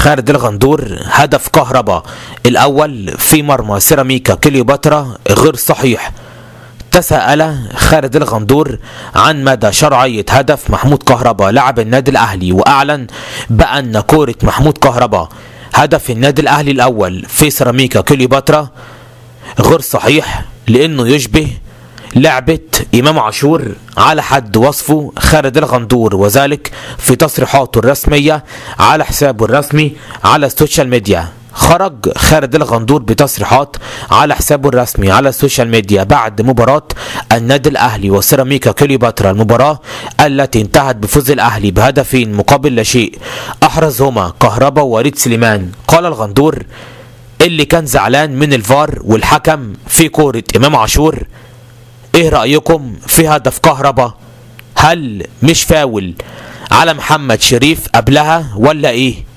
خالد الغندور هدف كهربا الأول في مرمى سيراميكا كليوباترا غير صحيح. تساءل خالد الغندور عن مدى شرعية هدف محمود كهربا لاعب النادي الأهلي، وأعلن بأن كورة محمود كهربا هدف النادي الأهلي الأول في سيراميكا كليوباترا غير صحيح، لأنه يشبه لعبة إمام عاشور على حد وصفه خالد الغندور، وذلك في تصريحاته الرسمية على حسابه الرسمي على السوشيال ميديا. خرج خالد الغندور بتصريحات على حسابه الرسمي على السوشيال ميديا بعد مباراة النادي الأهلي وسيراميكا كليوباترا، المباراة التي انتهت بفوز الأهلي بهدفين مقابل لا شيء أحرزهما كهربا ووليد سليمان. قال الغندور اللي كان زعلان من الفار والحكم في كورة إمام عاشور: ايه رأيكم في هدف كهربا؟ هل مش فاول على محمد شريف قبلها ولا ايه؟